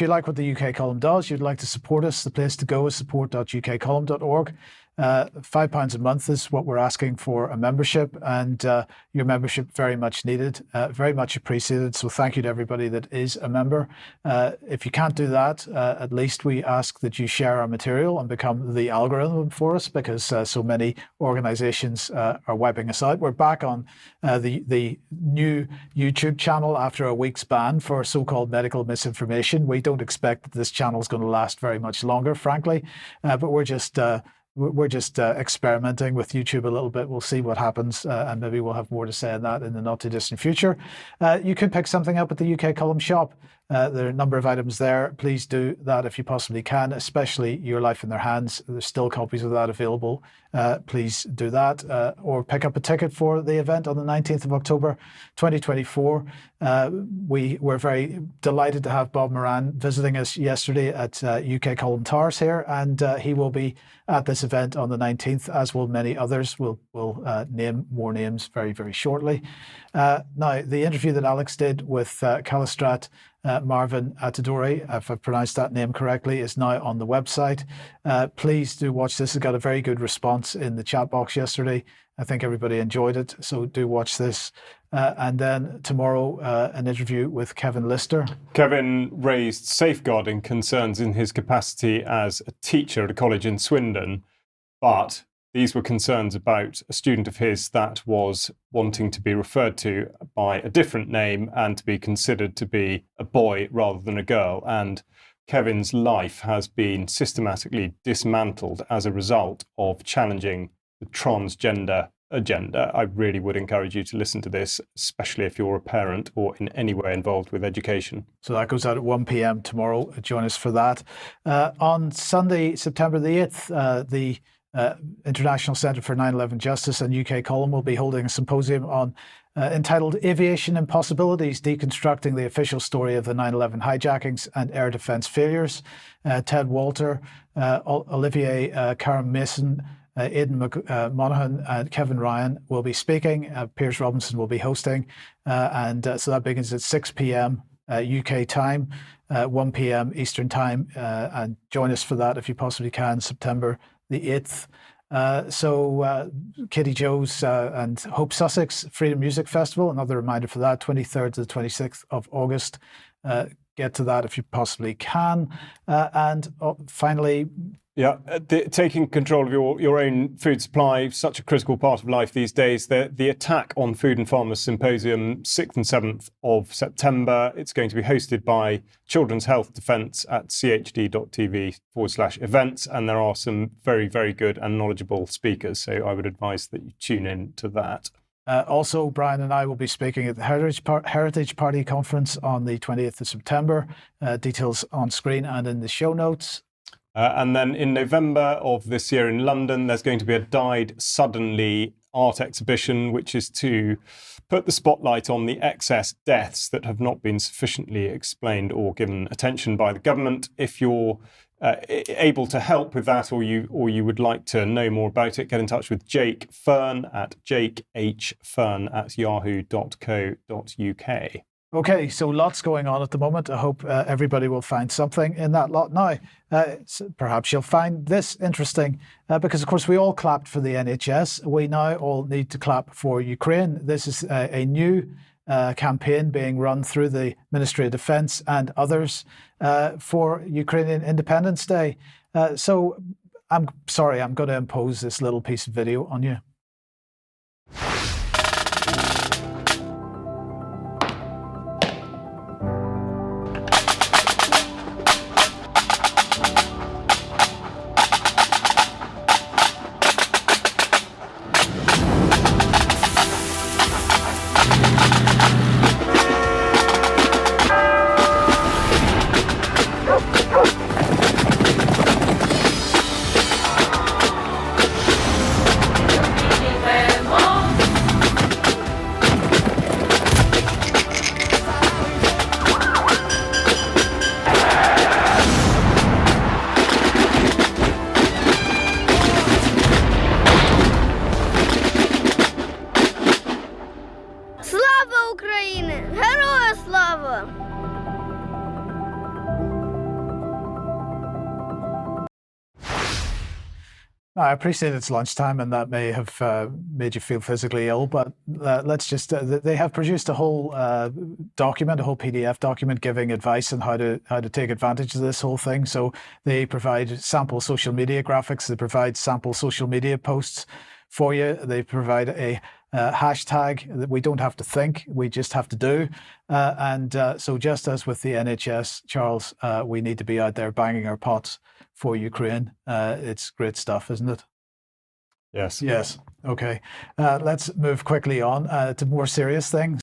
If you like what the UK Column does, you'd like to support us, the place to go is support.ukcolumn.org. £5 a month is what we're asking for a membership, and your membership very much needed, very much appreciated. So thank you to everybody that is a member. If you can't do that, at least we ask that you share our material and become the algorithm for us, because so many organizations are wiping us out. We're back on the new YouTube channel after a week's ban for so-called medical misinformation. We don't expect that this channel is going to last very much longer, frankly, but we're just experimenting with YouTube a little bit. We'll see what happens, and maybe we'll have more to say on that in the not too distant future. You could pick something up at the UK Column shop. There are a number of items there. Please do that if you possibly can, especially Your Life in Their Hands. There's still copies of that available. Please do that, or pick up a ticket for the event on the 19th of October 2024. We were very delighted to have Bob Moran visiting us yesterday at UK Column Towers here, and he will be at this event on the 19th, as will many others. We'll name more names very, very shortly. Now, the interview that Alex did with Calistrat Marvin Atudorei, if I've pronounced that name correctly, is now on the website. Please do watch this. It got a very good response in the chat box yesterday. I think everybody enjoyed it, so do watch this. And then tomorrow, an interview with Kevin Lister. Kevin raised safeguarding concerns in his capacity as a teacher at a college in Swindon, but these were concerns about a student of his that was wanting to be referred to by a different name and to be considered to be a boy rather than a girl. And Kevin's life has been systematically dismantled as a result of challenging the transgender agenda. I really would encourage you to listen to this, especially if you're a parent or in any way involved with education. So that goes out at 1 p.m. tomorrow. Join us for that. On Sunday, September the 8th, the International Centre for 9/11 Justice and UK Column will be holding a symposium on entitled Aviation Impossibilities, Deconstructing the Official Story of the 9/11 Hijackings and Air Defence Failures. Ted Walter, Olivier Karam-Mason, Aidan Monaghan and Kevin Ryan will be speaking. Piers Robinson will be hosting. So that begins at 6 p.m. UK time, 1 p.m. Eastern time. And join us for that if you possibly can, September the 8th. So Katie Joe's and Hope Sussex Freedom Music Festival, another reminder for that, 23rd to the 26th of August. Get to that if you possibly can. And finally... Yeah, taking control of your own food supply, such a critical part of life these days. The Attack on Food and Farmers Symposium, 6th and 7th of September. It's going to be hosted by Children's Health Defence at chd.tv/events. And there are some very, very good and knowledgeable speakers. So I would advise that you tune in to that. Also, Brian and I will be speaking at the Heritage Party Conference on the 20th of September. Details on screen and in the show notes. And then in November of this year in London, there's going to be a Died Suddenly art exhibition, which is to put the spotlight on the excess deaths that have not been sufficiently explained or given attention by the government. If you're able to help with that, or you would like to know more about it, get in touch with jakehfern at jakehfern@yahoo.co.uk. Okay, so lots going on at the moment. I hope everybody will find something in that lot now. Perhaps you'll find this interesting because, of course, we all clapped for the NHS. We now all need to clap for Ukraine. This is a new campaign being run through the Ministry of Defence and others for Ukrainian Independence Day. So I'm sorry, I'm going to impose this little piece of video on you. I appreciate it's lunchtime and that may have made you feel physically ill, but let's just, they have produced a whole document, a whole PDF document giving advice on how to take advantage of this whole thing. So they provide sample social media graphics, they provide sample social media posts for you, they provide a hashtag that we don't have to think, we just have to do. So just as with the NHS, Charles, we need to be out there banging our pots for Ukraine. It's great stuff, isn't it? Yes. Yes. Okay. Let's move quickly on to more serious things.